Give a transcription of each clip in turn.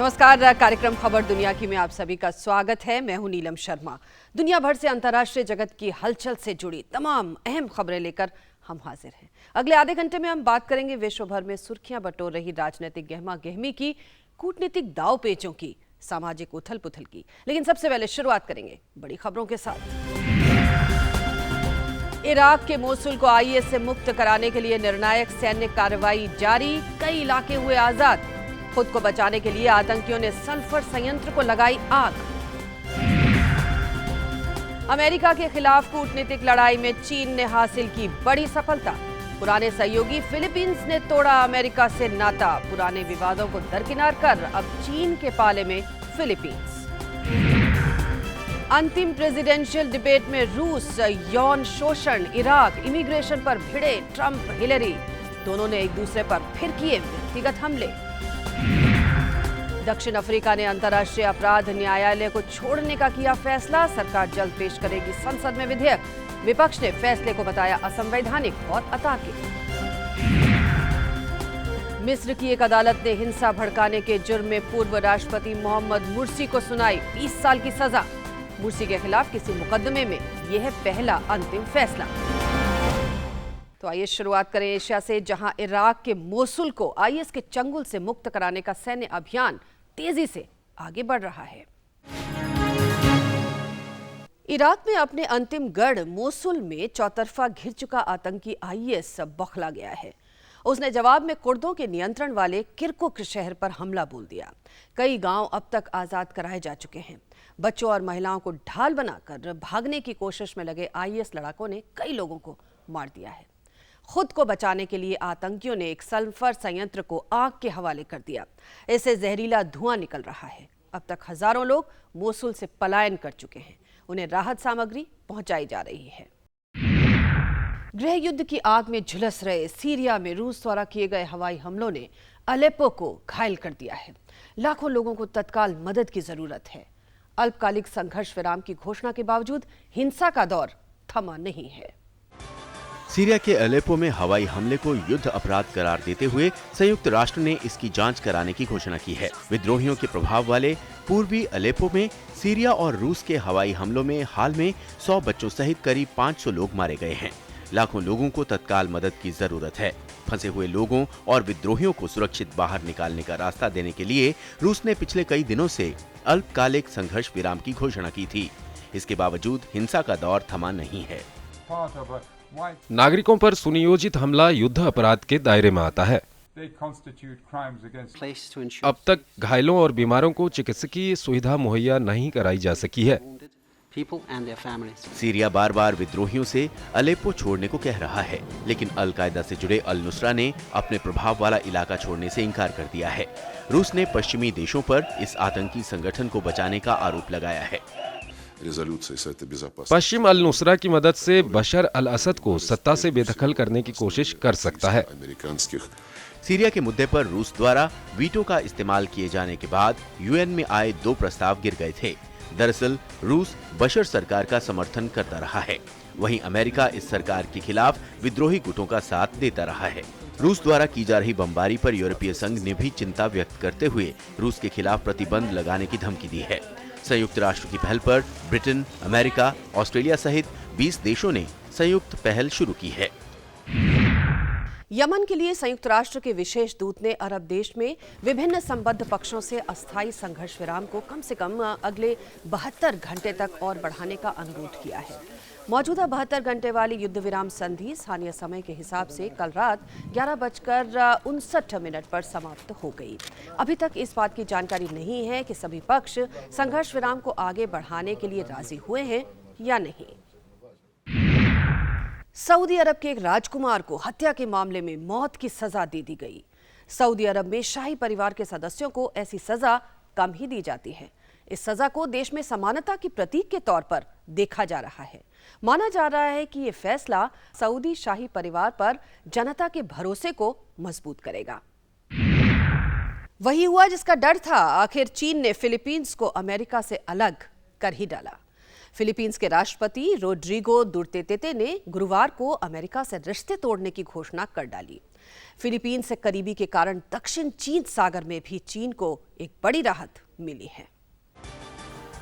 नमस्कार, कार्यक्रम खबर दुनिया की में आप सभी का स्वागत है। मैं हूं नीलम शर्मा। दुनिया भर से अंतर्राष्ट्रीय जगत की हलचल से जुड़ी तमाम अहम खबरें लेकर हम हाजिर हैं। अगले आधे घंटे में हम बात करेंगे विश्व भर में सुर्खियां बटोर रही राजनीतिक गहमा गहमी की, कूटनीतिक दाव पेचों की, सामाजिक उथल पुथल की। लेकिन सबसे पहले शुरुआत करेंगे बड़ी खबरों के साथ। इराक के मोसुल को आईएस से मुक्त कराने के लिए निर्णायक सैन्य कार्रवाई जारी, कई इलाके हुए आजाद। खुद को बचाने के लिए आतंकियों ने सल्फर संयंत्र को लगाई आग। अमेरिका के खिलाफ कूटनीतिक लड़ाई में चीन ने हासिल की बड़ी सफलता। पुराने सहयोगी फिलीपींस ने तोड़ा अमेरिका से नाता। पुराने विवादों को दरकिनार कर अब चीन के पाले में फिलीपींस। अंतिम प्रेसिडेंशियल डिबेट में रूस, यौन शोषण, इराक, इमिग्रेशन पर भिड़े ट्रंप हिलेरी। दोनों ने एक दूसरे पर फिर किए व्यक्तिगत हमले। दक्षिण अफ्रीका ने अंतर्राष्ट्रीय अपराध न्यायालय को छोड़ने का किया फैसला। सरकार जल्द पेश करेगी संसद में विधेयक। विपक्ष ने फैसले को बताया असंवैधानिक और अतार्किक। मिस्र की एक अदालत ने हिंसा भड़काने के जुर्म में पूर्व राष्ट्रपति मोहम्मद मुर्सी को सुनाई 20 साल की सजा। मुर्सी के खिलाफ किसी मुकदमे में यह है पहला अंतिम फैसला। तो आइए शुरुआत करें एशिया से, जहां इराक के मोसुल को आईएस के चंगुल से मुक्त कराने का सैन्य अभियान तेजी से आगे बढ़ रहा है। इराक में अपने अंतिम गढ़ मोसुल में चौतरफा घिर चुका आतंकी आईएस बौखला गया है। उसने जवाब में कुर्दों के नियंत्रण वाले किरकुक शहर पर हमला बोल दिया। कई गांव अब तक आजाद कराए जा चुके हैं। बच्चों और महिलाओं को ढाल बनाकर भागने की कोशिश में लगे आईएस लड़ाकों ने कई लोगों को मार दिया है। खुद को बचाने के लिए आतंकियों ने एक सल्फर संयंत्र को आग के हवाले कर दिया। इससे जहरीला धुआं निकल रहा है। अब तक हजारों लोग मोसुल से पलायन कर चुके हैं। उन्हें राहत सामग्री पहुंचाई जा रही है। गृह युद्ध की आग में झुलस रहे सीरिया में रूस द्वारा किए गए हवाई हमलों ने अलेप्पो को घायल कर दिया है। लाखों लोगों को तत्काल मदद की जरूरत है। अल्पकालिक संघर्ष विराम की घोषणा के बावजूद हिंसा का दौर थमा नहीं है। सीरिया के अलेप्पो में हवाई हमले को युद्ध अपराध करार देते हुए संयुक्त राष्ट्र ने इसकी जांच कराने की घोषणा की है। विद्रोहियों के प्रभाव वाले पूर्वी अलेप्पो में सीरिया और रूस के हवाई हमलों में हाल में 100 बच्चों सहित करीब 500 लोग मारे गए हैं। लाखों लोगों को तत्काल मदद की जरूरत है। फंसे हुए लोगों और विद्रोहियों को सुरक्षित बाहर निकालने का रास्ता देने के लिए रूस ने पिछले कई दिनों से अल्पकालिक संघर्ष विराम की घोषणा की थी। इसके बावजूद हिंसा का दौर थमा नहीं है। नागरिकों पर सुनियोजित हमला युद्ध अपराध के दायरे में आता है। अब तक घायलों और बीमारों को चिकित्सकीय सुविधा मुहैया नहीं कराई जा सकी है। सीरिया बार बार विद्रोहियों से अलेप्पो छोड़ने को कह रहा है, लेकिन अल कायदा से जुड़े अल नुसरा ने अपने प्रभाव वाला इलाका छोड़ने से इनकार कर दिया है। रूस ने पश्चिमी देशों पर इस आतंकी संगठन को बचाने का आरोप लगाया है। पश्चिम अल नुसरा की मदद से बशर अल असद को सत्ता से बेदखल करने की कोशिश कर सकता है। सीरिया के मुद्दे पर रूस द्वारा वीटो का इस्तेमाल किए जाने के बाद यूएन में आए 2 प्रस्ताव गिर गए थे। दरअसल रूस बशर सरकार का समर्थन करता रहा है, वहीं अमेरिका इस सरकार के खिलाफ विद्रोही गुटों का साथ देता रहा है। रूस द्वारा की जा रही बमबारी पर यूरोपीय संघ ने भी चिंता व्यक्त करते हुए रूस के खिलाफ प्रतिबंध लगाने की धमकी दी है। संयुक्त राष्ट्र की पहल पर ब्रिटेन, अमेरिका, ऑस्ट्रेलिया सहित 20 देशों ने संयुक्त पहल शुरू की है। यमन के लिए संयुक्त राष्ट्र के विशेष दूत ने अरब देश में विभिन्न संबद्ध पक्षों से अस्थायी संघर्ष विराम को कम से कम अगले 72 घंटे तक और बढ़ाने का अनुरोध किया है। मौजूदा 72 घंटे वाली युद्ध विराम संधि स्थानीय समय के हिसाब से कल रात 11:59 पर समाप्त हो गई। अभी तक इस बात की जानकारी नहीं है कि सभी पक्ष संघर्ष विराम को आगे बढ़ाने के लिए राजी हुए हैं या नहीं। सऊदी अरब के एक राजकुमार को हत्या के मामले में मौत की सजा दे दी गई। सऊदी अरब में शाही परिवार के सदस्यों को ऐसी सजा कम ही दी जाती है। इस सजा को देश में समानता की प्रतीक के तौर पर देखा जा रहा है। माना जा रहा है कि ये फैसला सऊदी शाही परिवार पर जनता के भरोसे को मजबूत करेगा। वही हुआ जिसका डर था। आखिर चीन ने फिलीपींस को अमेरिका से अलग कर ही डाला। फिलीपींस के राष्ट्रपति रोड्रिगो दुर्तेते ने गुरुवार को अमेरिका से रिश्ते तोड़ने की घोषणा कर डाली। फिलीपींस से करीबी के कारण दक्षिण चीन सागर में भी चीन को एक बड़ी राहत मिली है।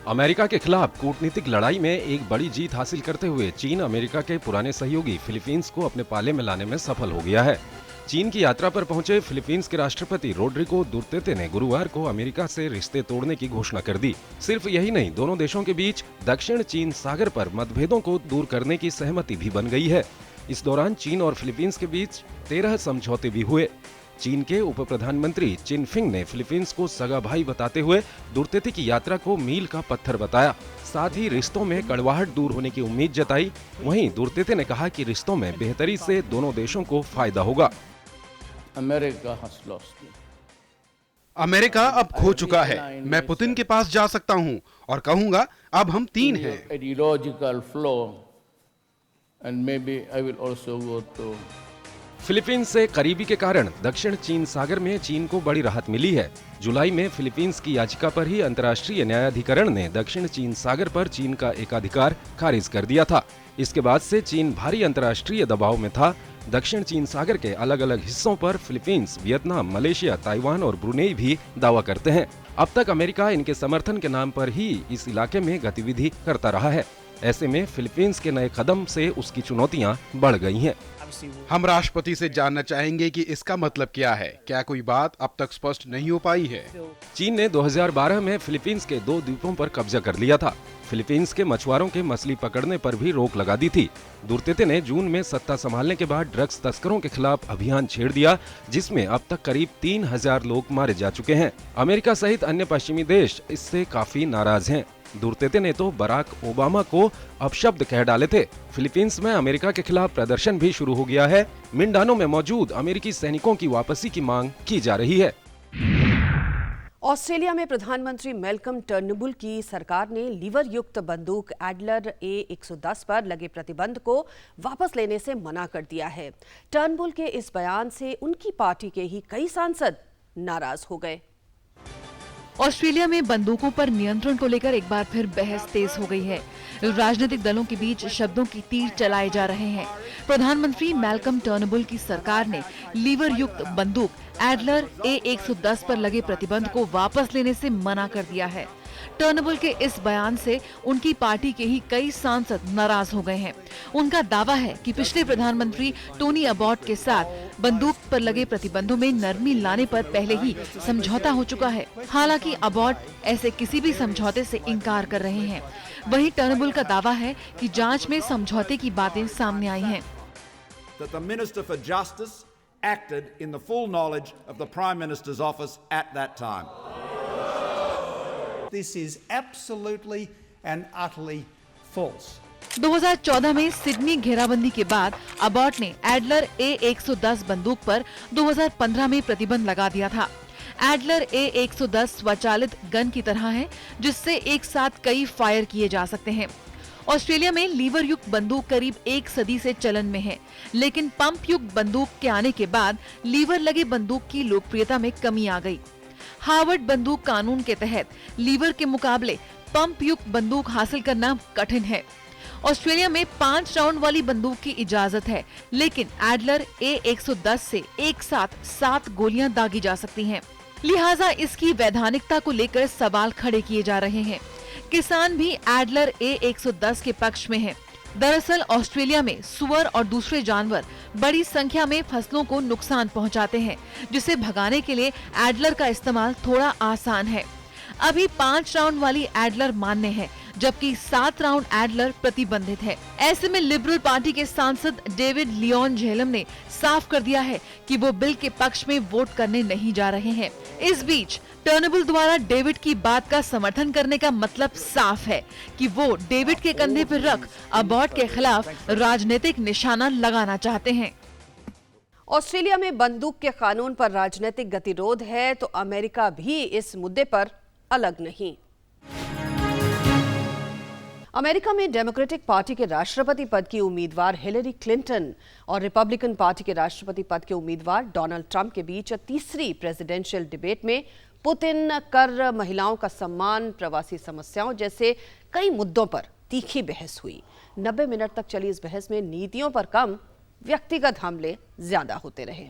अमेरिका के खिलाफ कूटनीतिक लड़ाई में एक बड़ी जीत हासिल करते हुए चीन अमेरिका के पुराने सहयोगी फिलीपींस को अपने पाले में लाने में सफल हो गया है। चीन की यात्रा पर पहुंचे फिलीपींस के राष्ट्रपति रोड्रिगो दुर्तेते ने गुरुवार को अमेरिका से रिश्ते तोड़ने की घोषणा कर दी। सिर्फ यही नहीं, दोनों देशों के बीच दक्षिण चीन सागर पर मतभेदों को दूर करने की सहमति भी बन गई है। इस दौरान चीन और फिलीपींस के बीच 13 समझौते भी हुए। चीन के उप प्रधानमंत्री चिनफिंग ने फिलीपींस को सगा भाई बताते हुए दुर्तेते की यात्रा को मील का पत्थर बताया। साथ ही रिश्तों में कड़वाहट दूर होने की उम्मीद जताई। वहीं दुर्तेते ने कहा कि रिश्तों में बेहतरी से दोनों देशों को फायदा होगा। अमेरिका अब खो चुका है। मैं पुतिन के पास जा सकता हूं और कहूंगा अब हम 3 हैं। फिलीपींस से करीबी के कारण दक्षिण चीन सागर में चीन को बड़ी राहत मिली है। जुलाई में फिलीपींस की याचिका पर ही अंतर्राष्ट्रीय न्यायाधिकरण ने दक्षिण चीन सागर पर चीन का एकाधिकार खारिज कर दिया था। इसके बाद से चीन भारी अंतर्राष्ट्रीय दबाव में था। दक्षिण चीन सागर के अलग अलग हिस्सों पर फिलीपींस, वियतनाम, मलेशिया, ताइवान और ब्रुनेई भी दावा करते हैं। अब तक अमेरिका इनके समर्थन के नाम पर ही इस इलाके में गतिविधि करता रहा है। ऐसे में फिलीपींस के नए कदम से उसकी चुनौतियां बढ़ गई हैं। हम राष्ट्रपति से जानना चाहेंगे कि इसका मतलब क्या है। क्या कोई बात अब तक स्पष्ट नहीं हो पाई है? चीन ने 2012 में फिलीपींस के 2 द्वीपों पर कब्जा कर लिया था। फिलीपींस के मछुआरों के मछली पकड़ने पर भी रोक लगा दी थी। दुर्तेते ने जून में सत्ता संभालने के बाद ड्रग्स तस्करों के खिलाफ अभियान छेड़ दिया, जिसमें अब तक करीब 3000 लोग मारे जा चुके हैं। अमेरिका सहित अन्य पश्चिमी देश इससे काफी नाराज हैं। दुर्तेते ने तो बराक ओबामा को अपशब्द कह डाले थे। फिलीपींस में अमेरिका के खिलाफ प्रदर्शन भी शुरू हो गया है। मिंडानो में मौजूद अमेरिकी सैनिकों की वापसी की मांग की जा रही है। ऑस्ट्रेलिया में प्रधानमंत्री मैल्कम टर्नबुल की सरकार ने लीवर युक्त बंदूक एडलर A110 पर लगे प्रतिबंध को वापस लेने से मना कर दिया है। टर्नबुल के इस बयान से उनकी पार्टी के ही कई सांसद नाराज हो गए। ऑस्ट्रेलिया में बंदूकों पर नियंत्रण को लेकर एक बार फिर बहस तेज हो गई है। राजनीतिक दलों के बीच शब्दों की तीर चलाए जा रहे हैं। प्रधानमंत्री मैल्कम टर्नबुल की सरकार ने लीवर युक्त बंदूक एडलर A110 पर लगे प्रतिबंध को वापस लेने से मना कर दिया है। टर्नबुल के इस बयान से उनकी पार्टी के ही कई सांसद नाराज हो गए हैं। उनका दावा है कि पिछले प्रधानमंत्री टोनी अबॉट के साथ बंदूक पर लगे प्रतिबंधों में नरमी लाने पर पहले ही समझौता हो चुका है। हालांकि अबॉट ऐसे किसी भी समझौते से इनकार कर रहे हैं। वहीं टर्नबुल का दावा है कि जांच में समझौते की बातें सामने आई हैं। acted in the full knowledge of the Prime Minister's office at that time. This is absolutely and utterly false. 2014 में सिडनी घेराबंदी के बाद अबॉट ने एडलर A110 बंदूक पर 2015 में प्रतिबंध लगा दिया था। एडलर A110 स्वचालित गन की तरह है, जिससे एक साथ कई फायर किए जा सकते हैं। ऑस्ट्रेलिया में लीवर युक्त बंदूक करीब 1 सदी से चलन में है, लेकिन पंप युक्त बंदूक के आने के बाद लीवर लगे बंदूक की लोकप्रियता में कमी आ गई। हार्वर्ड बंदूक कानून के तहत लीवर के मुकाबले पंप युक्त बंदूक हासिल करना कठिन है। ऑस्ट्रेलिया में 5 राउंड वाली बंदूक की इजाजत है, लेकिन एडलर A110 से एक साथ 7 गोलियां दागी जा सकती हैं। लिहाजा इसकी वैधानिकता को लेकर सवाल खड़े किए जा रहे हैं। किसान भी एडलर A110 के पक्ष में हैं। दरअसल ऑस्ट्रेलिया में सुअर और दूसरे जानवर बड़ी संख्या में फसलों को नुकसान पहुंचाते हैं, जिसे भगाने के लिए एडलर का इस्तेमाल थोड़ा आसान है। अभी 5 राउंड वाली एडलर मान्य है, जबकि 7 राउंड एडलर प्रतिबंधित है। ऐसे में लिबरल पार्टी के सांसद डेविड लियोन झेलम ने साफ कर दिया है कि वो बिल के पक्ष में वोट करने नहीं जा रहे हैं। इस बीच टर्नबुल द्वारा डेविड की बात का समर्थन करने का मतलब साफ है कि वो डेविड के कंधे पर रख अबॉट के खिलाफ राजनीतिक निशाना लगाना चाहते हैं। ऑस्ट्रेलिया में बंदूक के कानून पर राजनीतिक गतिरोध है, तो अमेरिका भी इस मुद्दे पर अलग नहीं। अमेरिका में डेमोक्रेटिक पार्टी के राष्ट्रपति पद की उम्मीदवार हिलेरी क्लिंटन और रिपब्लिकन पार्टी के राष्ट्रपति पद के उम्मीदवार डोनाल्ड ट्रंप के बीच तीसरी प्रेसिडेंशियल डिबेट में पुतिन, कर, महिलाओं का सम्मान, प्रवासी समस्याओं जैसे कई मुद्दों पर तीखी बहस हुई। 90 मिनट तक चली इस बहस में नीतियों पर कम, व्यक्तिगत हमले ज्यादा होते रहे।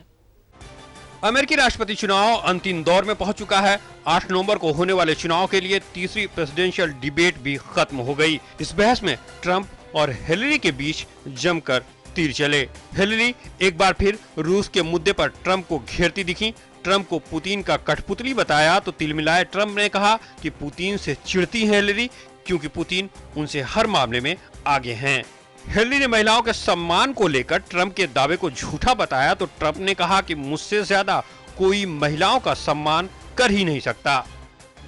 अमेरिकी राष्ट्रपति चुनाव अंतिम दौर में पहुंच चुका है। 8 नवंबर को होने वाले चुनाव के लिए तीसरी प्रेसिडेंशियल डिबेट भी खत्म हो गई। इस बहस में ट्रंप और हिलरी के बीच जमकर तीर चले। हिलरी एक बार फिर रूस के मुद्दे पर ट्रंप को घेरती दिखी। ट्रंप को पुतिन का कठपुतली बताया तो तिलमिलाए ट्रंप ने कहा कि पुतिन से चिढ़ती है हिलरी, क्योंकि पुतिन उनसे हर मामले में आगे हैं। हिलरी ने महिलाओं के सम्मान को लेकर ट्रंप के दावे को झूठा बताया तो ट्रंप ने कहा कि मुझसे ज्यादा कोई महिलाओं का सम्मान कर ही नहीं सकता।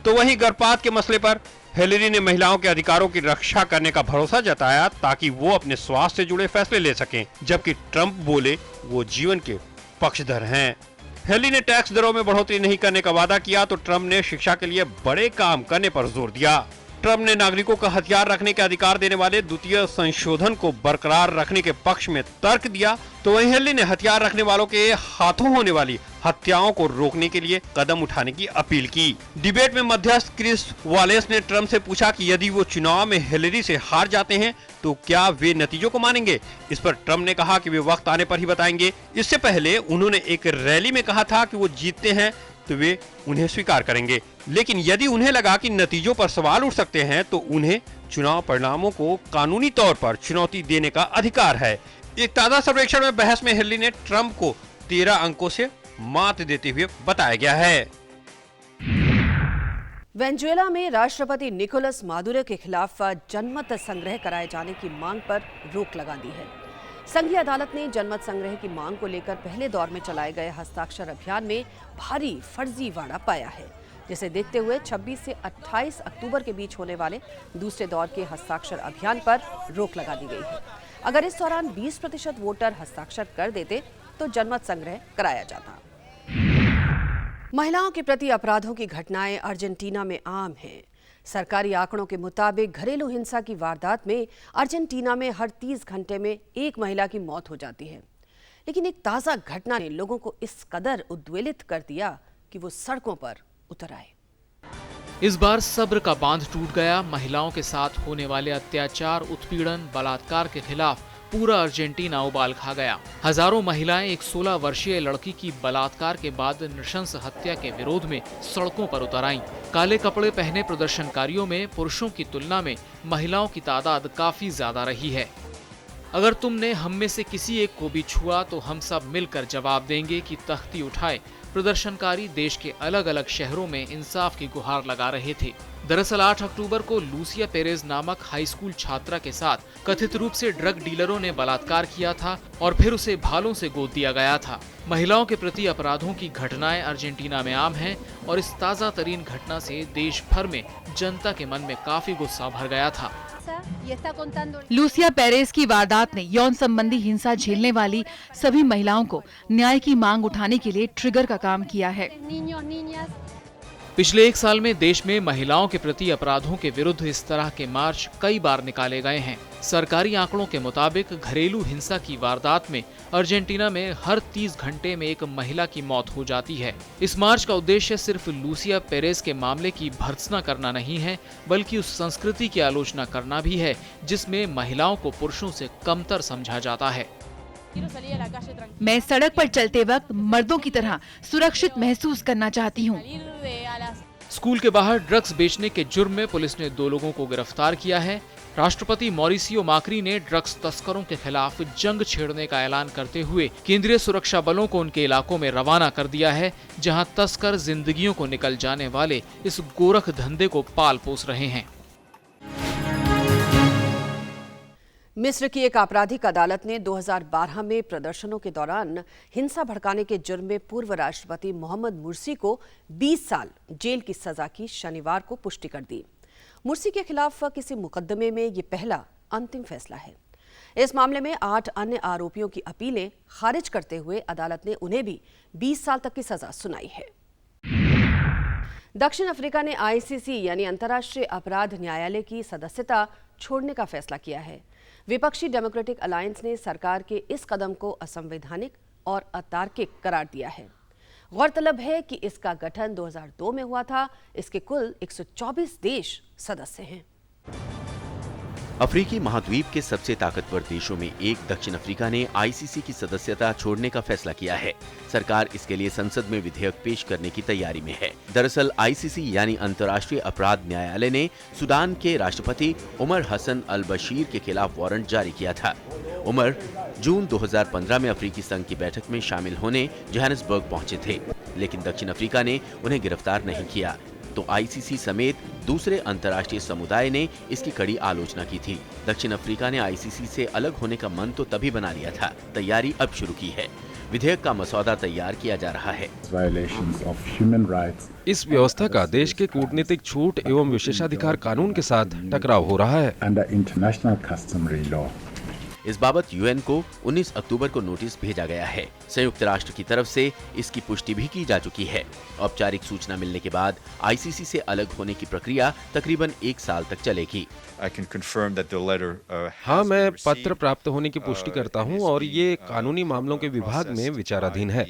तो वहीं गर्भपात के मसले पर हिलरी ने महिलाओं के अधिकारों की रक्षा करने का भरोसा जताया ताकि वो अपने स्वास्थ्य से जुड़े फैसले ले सकें, जबकि ट्रंप बोले वो जीवन के पक्षधर हैं। हिलरी ने टैक्स दरों में बढ़ोतरी नहीं करने का वादा किया तो ट्रंप ने शिक्षा के लिए बड़े काम करने पर जोर दिया। ट्रंप ने नागरिकों को हथियार रखने के अधिकार देने वाले द्वितीय संशोधन को बरकरार रखने के पक्ष में तर्क दिया, तो वहीं हिलरी ने हथियार रखने वालों के हाथों होने वाली हत्याओं को रोकने के लिए कदम उठाने की अपील की। डिबेट में मध्यस्थ क्रिस वालेस ने ट्रंप से पूछा कि यदि वो चुनाव में हिलरी से हार जाते हैं तो क्या वे नतीजों को मानेंगे। इस पर ट्रंप ने कहा कि वे वक्त आने पर ही बताएंगे। इससे पहले उन्होंने एक रैली में कहा था कि वो जीतते हैं तो वे उन्हें स्वीकार करेंगे, लेकिन यदि उन्हें लगा कि नतीजों पर सवाल उठ सकते हैं तो उन्हें चुनाव परिणामों को कानूनी तौर पर चुनौती देने का अधिकार है। एक ताजा सर्वेक्षण में बहस में हिलरी ने ट्रंप को 13 अंकों से मात देते हुए बताया गया है। वेनेजुएला में राष्ट्रपति निकोलस मादुरो के खिलाफ जनमत संग्रह कराए जाने की मांग पर रोक लगा दी है। संघीय अदालत ने जनमत संग्रह की मांग को लेकर पहले दौर में चलाए गए हस्ताक्षर अभियान में भारी फर्जीवाड़ा पाया है, जिसे देखते हुए 26 से 28 अक्टूबर के बीच होने वाले दूसरे दौर के हस्ताक्षर अभियान पर रोक लगा दी गई है। अगर इस दौरान 20% वोटर हस्ताक्षर कर देते तो जनमत संग्रह कराया जाता। महिलाओं के प्रति अपराधों की घटनाएं अर्जेंटीना में आम हैं। सरकारी आंकड़ों के मुताबिक घरेलू हिंसा की वारदात में अर्जेंटीना में हर 30 घंटे में एक महिला की मौत हो जाती है। लेकिन एक ताज़ा घटना ने लोगों को इस कदर उद्वेलित कर दिया कि वो सड़कों पर उतर आए। इस बार सब्र का बांध टूट गया। महिलाओं के साथ होने वाले अत्याचार, उत्पीड़न, बलात्कार के खिलाफ पूरा अर्जेंटीना उबाल खा गया। हजारों महिलाएं एक 16 वर्षीय लड़की की बलात्कार के बाद नृशंस हत्या के विरोध में सड़कों पर उतर आईं। काले कपड़े पहने प्रदर्शनकारियों में पुरुषों की तुलना में महिलाओं की तादाद काफी ज्यादा रही है। अगर तुमने हम में से किसी एक को भी छुआ तो हम सब मिलकर जवाब देंगे कि तख्ती उठाए। प्रदर्शनकारी देश के अलग अलग शहरों में इंसाफ की गुहार लगा रहे थे। दरअसल 8 अक्टूबर को लूसिया पेरेज नामक हाई स्कूल छात्रा के साथ कथित रूप से ड्रग डीलरों ने बलात्कार किया था और फिर उसे भालों से गोद दिया गया था। महिलाओं के प्रति अपराधों की घटनाएं अर्जेंटीना में आम हैं और इस ताजा तरीन घटना से देश भर में जनता के मन में काफी गुस्सा भर गया था। लूसिया पेरेज की वारदात ने यौन संबंधी हिंसा झेलने वाली सभी महिलाओं को न्याय की मांग उठाने के लिए ट्रिगर का काम किया है। पिछले 1 साल में देश में महिलाओं के प्रति अपराधों के विरुद्ध इस तरह के मार्च कई बार निकाले गए हैं। सरकारी आंकड़ों के मुताबिक घरेलू हिंसा की वारदात में अर्जेंटीना में हर 30 घंटे में एक महिला की मौत हो जाती है। इस मार्च का उद्देश्य सिर्फ लूसिया पेरेज के मामले की भर्त्सना करना नहीं है, बल्कि उस संस्कृति की आलोचना करना भी है जिसमें महिलाओं को पुरुषों से कमतर समझा जाता है। मैं सड़क पर चलते वक्त मर्दों की तरह सुरक्षित महसूस करना चाहती हूँ। स्कूल के बाहर ड्रग्स बेचने के जुर्म में पुलिस ने 2 लोगों को गिरफ्तार किया है। राष्ट्रपति मॉरिसियो माक्री ने ड्रग्स तस्करों के खिलाफ जंग छेड़ने का ऐलान करते हुए केंद्रीय सुरक्षा बलों को उनके इलाकों में रवाना कर दिया है, जहां तस्कर जिंदगियों को निकल जाने वाले इस गोरख धंधे को पाल पोस रहे हैं। मिस्र की एक आपराधिक अदालत ने 2012 में प्रदर्शनों के दौरान हिंसा भड़काने के जुर्म में पूर्व राष्ट्रपति मोहम्मद मुर्सी को 20 साल जेल की सजा की शनिवार को पुष्टि कर दी। मुर्सी के खिलाफ किसी मुकदमे में ये पहला अंतिम फैसला है। इस मामले में 8 अन्य आरोपियों की अपीलें खारिज करते हुए अदालत ने उन्हें भी 20 साल तक की सजा सुनाई है। दक्षिण अफ्रीका ने आईसीसी यानी अंतर्राष्ट्रीय अपराध न्यायालय की सदस्यता छोड़ने का फैसला किया है। विपक्षी डेमोक्रेटिक अलायंस ने सरकार के इस कदम को असंवैधानिक और अतार्किक करार दिया है। गौरतलब है कि इसका गठन 2002 में हुआ था। इसके कुल 124 देश सदस्य हैं। अफ्रीकी महाद्वीप के सबसे ताकतवर देशों में एक दक्षिण अफ्रीका ने आईसीसी की सदस्यता छोड़ने का फैसला किया है। सरकार इसके लिए संसद में विधेयक पेश करने की तैयारी में है। दरअसल आईसीसी यानी अंतर्राष्ट्रीय अपराध न्यायालय ने सूडान के राष्ट्रपति उमर हसन अल बशीर के खिलाफ वारंट जारी किया था। उमर जून 2015 में अफ्रीकी संघ की बैठक में शामिल होने जोहानिसबर्ग पहुंचे थे, लेकिन दक्षिण अफ्रीका ने उन्हें गिरफ्तार नहीं किया। तो आईसीसी समेत दूसरे अंतर्राष्ट्रीय समुदाय ने इसकी कड़ी आलोचना की थी। दक्षिण अफ्रीका ने आईसीसी से अलग होने का मन तो तभी बना लिया था, तैयारी अब शुरू की है। विधेयक का मसौदा तैयार किया जा रहा है। इस व्यवस्था का देश के कूटनीतिक छूट एवं विशेषाधिकार कानून के साथ टकराव हो रहा है। इस बाबत यूएन को 19 अक्टूबर को नोटिस भेजा गया है। संयुक्त राष्ट्र की तरफ से इसकी पुष्टि भी की जा चुकी है। औपचारिक सूचना मिलने के बाद आईसीसी से अलग होने की प्रक्रिया तकरीबन 1 साल तक चलेगी। हाँ, मैं पत्र प्राप्त होने की पुष्टि करता हूँ और ये कानूनी मामलों के विभाग में विचाराधीन है।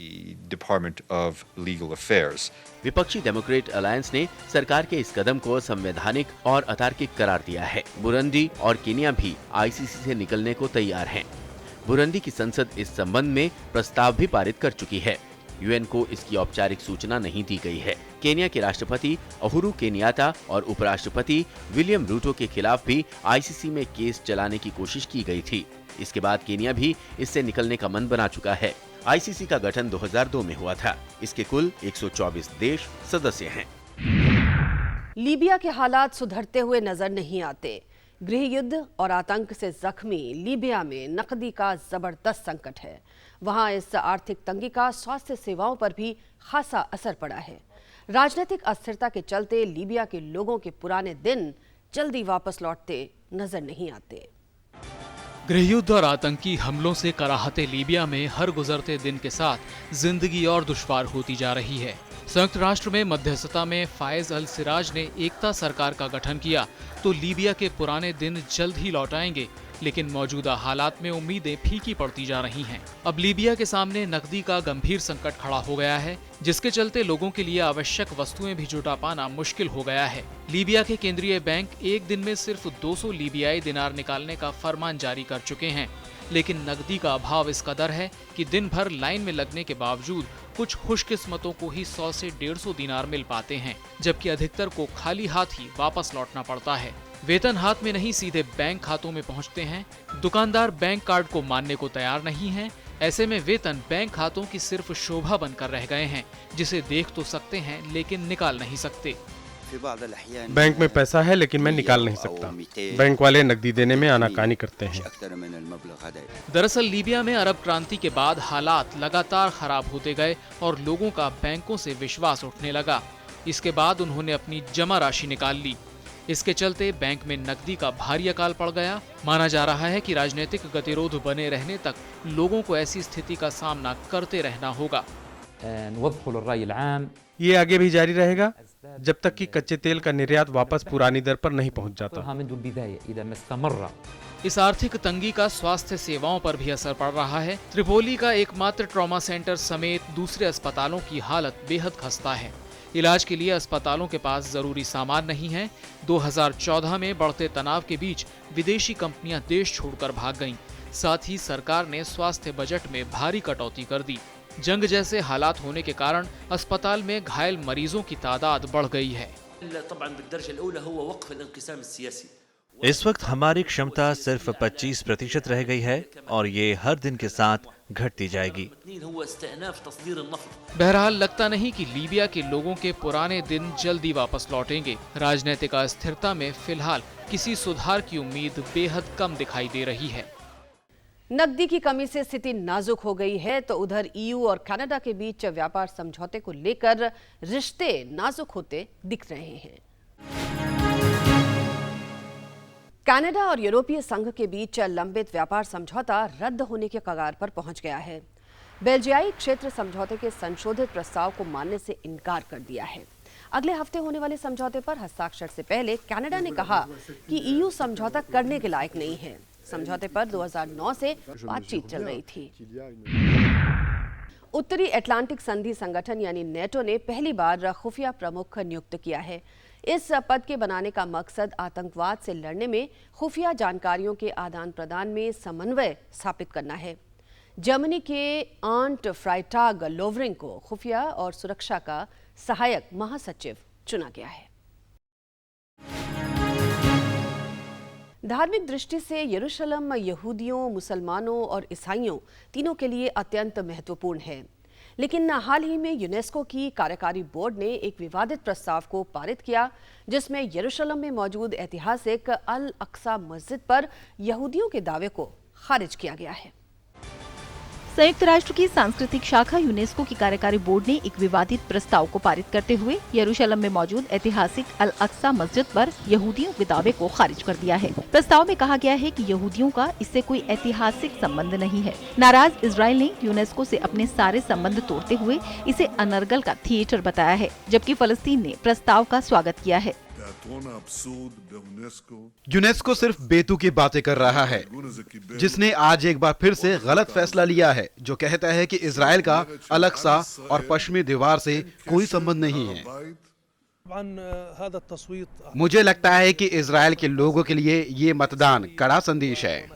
विपक्षी डेमोक्रेट अलायंस ने सरकार के इस कदम को संवैधानिक और अतार्किक करार दिया है। बुरुंडी और केन्या भी आईसीसी से निकलने को तैयार हैं। बुरुंडी की संसद इस संबंध में प्रस्ताव भी पारित कर चुकी है। यूएन को इसकी औपचारिक सूचना नहीं दी गई है। केन्या के राष्ट्रपति उहुरु केन्याता और उपराष्ट्रपति विलियम रूटो के खिलाफ भी आईसीसी में केस चलाने की कोशिश की गई थी। इसके बाद केन्या भी इससे निकलने का मन बना चुका है। आईसीसी का गठन 2002 में हुआ था। इसके कुल 124 देश सदस्य हैं। लीबिया के हालात सुधरते हुए नजर नहीं आते। गृह युद्ध और आतंक से जख्मी लीबिया में नकदी का जबरदस्त संकट है। वहां इस आर्थिक तंगी का स्वास्थ्य सेवाओं पर भी खासा असर पड़ा है। राजनीतिक अस्थिरता के चलते लीबिया के लोगों के पुराने दिन जल्दी वापस लौटते नजर नहीं आते। गृहयुद्ध और आतंकी हमलों से कराहते लीबिया में हर गुजरते दिन के साथ जिंदगी और दुश्वार होती जा रही है। संयुक्त राष्ट्र में मध्यस्थता में फायज अल सिराज ने एकता सरकार का गठन किया तो लीबिया के पुराने दिन जल्द ही लौट आएंगे, लेकिन मौजूदा हालात में उम्मीदें फीकी पड़ती जा रही हैं। अब लीबिया के सामने नकदी का गंभीर संकट खड़ा हो गया है, जिसके चलते लोगों के लिए आवश्यक वस्तुएं भी जुटा पाना मुश्किल हो गया है। लीबिया के केंद्रीय बैंक एक दिन में सिर्फ 200 लीबियाई दिनार निकालने का फरमान जारी कर चुके हैं, लेकिन नकदी का अभाव इस कदर है कि दिन भर लाइन में लगने के बावजूद कुछ खुशकिस्मतों को ही 100 से 150 दिनार मिल पाते हैं, जबकि अधिकतर को खाली हाथ ही वापस लौटना पड़ता है। वेतन हाथ में नहीं सीधे बैंक खातों में पहुंचते हैं। दुकानदार बैंक कार्ड को मानने को तैयार नहीं है। ऐसे में वेतन बैंक खातों की सिर्फ शोभा बनकर रह गए हैं, जिसे देख तो सकते हैं लेकिन निकाल नहीं सकते। बैंक में पैसा है लेकिन मैं निकाल नहीं सकता। बैंक वाले नकदी देने में आनाकानी करते हैं। दरअसल लीबिया में अरब क्रांति के बाद हालात लगातार खराब होते गए और लोगों का बैंकों से विश्वास उठने लगा। इसके बाद उन्होंने अपनी जमा राशि निकाल ली। इसके चलते बैंक में नकदी का भारी अकाल पड़ गया। माना जा रहा है कि राजनीतिक गतिरोध बने रहने तक लोगों को ऐसी स्थिति का सामना करते रहना होगा। ये आगे भी जारी रहेगा जब तक कि कच्चे तेल का निर्यात वापस पुरानी दर पर नहीं पहुंच जाता। इस आर्थिक तंगी का स्वास्थ्य सेवाओं पर भी असर पड़ रहा है। त्रिपोली का एकमात्र ट्रॉमा सेंटर समेत दूसरे अस्पतालों की हालत बेहद खस्ता है। इलाज के लिए अस्पतालों के पास जरूरी सामान नहीं है। 2014 में बढ़ते तनाव के बीच विदेशी कंपनियां देश छोड़कर भाग गईं। साथ ही सरकार ने स्वास्थ्य बजट में भारी कटौती कर दी। जंग जैसे हालात होने के कारण अस्पताल में घायल मरीजों की तादाद बढ़ गई है। इस वक्त हमारी क्षमता सिर्फ 25% रह गई है और ये हर दिन के साथ घटती जाएगी। बहरहाल लगता नहीं कि लीबिया के लोगों के पुराने दिन जल्दी वापस लौटेंगे। राजनीतिक अस्थिरता में फिलहाल किसी सुधार की उम्मीद बेहद कम दिखाई दे रही है। नकदी की कमी से स्थिति नाजुक हो गई है तो उधर ईयू और कनाडा के बीच व्यापार समझौते को लेकर रिश्ते नाजुक होते दिख रहे हैं। कनाडा और यूरोपीय संघ के बीच लंबित व्यापार समझौता रद्द होने के कगार पर पहुंच गया है। बेल्जियाई क्षेत्र समझौते के संशोधित प्रस्ताव को मानने से इनकार कर दिया है। अगले हफ्ते होने वाले समझौते पर हस्ताक्षर से पहले कनाडा ने कहा कि ईयू समझौता करने के लायक नहीं है। समझौते पर 2009 से बातचीत चल रही थी। उत्तरी अटलांटिक संधि संगठन यानी नेटो ने पहली बार खुफिया प्रमुख नियुक्त किया है। इस पद के बनाने का मकसद आतंकवाद से लड़ने में खुफिया जानकारियों के आदान प्रदान में समन्वय स्थापित करना है। जर्मनी के आंट फ्राइटाग लोवरिंग को खुफिया और सुरक्षा का सहायक महासचिव चुना गया है। धार्मिक दृष्टि से यरूशलेम यहूदियों, मुसलमानों और ईसाइयों तीनों के लिए अत्यंत महत्वपूर्ण है। लेकिन हाल ही में यूनेस्को की कार्यकारी बोर्ड ने एक विवादित प्रस्ताव को पारित किया, जिसमें यरूशलेम में मौजूद ऐतिहासिक अल अक्सा मस्जिद पर यहूदियों के दावे को खारिज किया गया है। संयुक्त राष्ट्र की सांस्कृतिक शाखा यूनेस्को की कार्यकारी बोर्ड ने एक विवादित प्रस्ताव को पारित करते हुए यरूशलेम में मौजूद ऐतिहासिक अल अक्सा मस्जिद पर यहूदियों के दावे को खारिज कर दिया है। प्रस्ताव में कहा गया है कि यहूदियों का इससे कोई ऐतिहासिक संबंध नहीं है। नाराज इजराइल ने यूनेस्को से अपने सारे संबंध तोड़ते हुए इसे अनर्गल का थिएटर बताया है, जबकि फलस्तीन ने प्रस्ताव का स्वागत किया है। यूनेस्को सिर्फ बेतुकी बातें कर रहा है, जिसने आज एक बार फिर से गलत फैसला लिया है, जो कहता है कि इजराइल का अल अक्सा और पश्चिमी दीवार से कोई संबंध नहीं है। मुझे लगता है कि इजराइल के लोगों के लिए ये मतदान कड़ा संदेश है।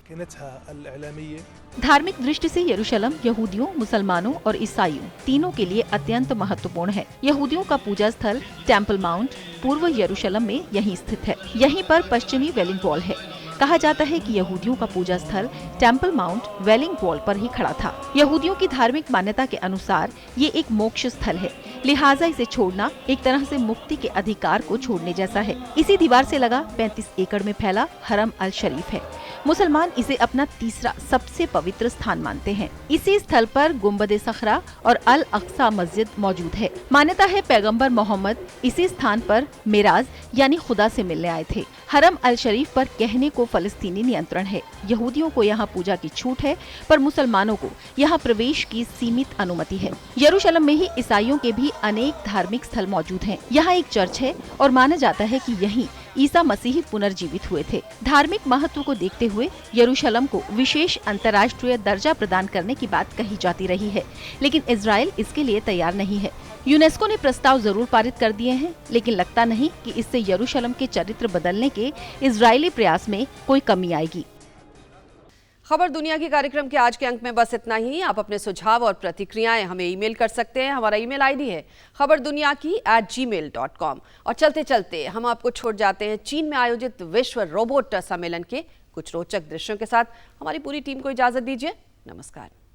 धार्मिक दृष्टि से यरूशलेम यहूदियों, मुसलमानों और ईसाइयों तीनों के लिए अत्यंत महत्वपूर्ण है। यहूदियों का पूजा स्थल टेम्पल माउंट पूर्व यरूशलेम में यहीं स्थित है। यहीं पर पश्चिमी वेलिंग वॉल है। कहा जाता है कि यहूदियों का पूजा स्थल टेम्पल माउंट वेलिंग वॉल पर ही खड़ा था। यहूदियों की धार्मिक मान्यता के अनुसार ये एक मोक्ष स्थल है, लिहाजा इसे छोड़ना एक तरह से मुक्ति के अधिकार को छोड़ने जैसा है। इसी दीवार से लगा 35 एकड़ में फैला हरम अल शरीफ है। मुसलमान इसे अपना तीसरा सबसे पवित्र स्थान मानते हैं। इसी स्थल पर गुम्बद-ए सखरा और अल अक्सा मस्जिद मौजूद है। मान्यता है पैगंबर मोहम्मद इसी स्थान पर मेराज यानी खुदा से मिलने आए थे। हरम अल शरीफ पर कहने को फलस्तीनी नियंत्रण है। यहूदियों को यहाँ पूजा की छूट है, पर मुसलमानों को यहाँ प्रवेश की सीमित अनुमति है। यरूशलेम में ही ईसाइयों के भी अनेक धार्मिक स्थल मौजूद हैं। यहाँ एक चर्च है और माना जाता है कि यहीं ईसा मसीह पुनर्जीवित हुए थे। धार्मिक महत्व को देखते हुए यरूशलेम को विशेष अंतर्राष्ट्रीय दर्जा प्रदान करने की बात कही जाती रही है, लेकिन इजराइल इसके लिए तैयार नहीं है। यूनेस्को ने प्रस्ताव जरूर पारित कर दिए हैं, लेकिन लगता नहीं कि इससे यरूशलेम के चरित्र बदलने के इजरायली प्रयास में कोई कमी आएगी। खबर दुनिया के कार्यक्रम के आज के अंक में बस इतना ही। आप अपने सुझाव और प्रतिक्रियाएं हमें ईमेल कर सकते हैं। हमारा ईमेल आईडी है khabarduniaki@gmail.com। और चलते चलते हम आपको छोड़ जाते हैं चीन में आयोजित विश्व रोबोट सम्मेलन के कुछ रोचक दृश्यों के साथ। हमारी पूरी टीम को इजाजत दीजिए। नमस्कार।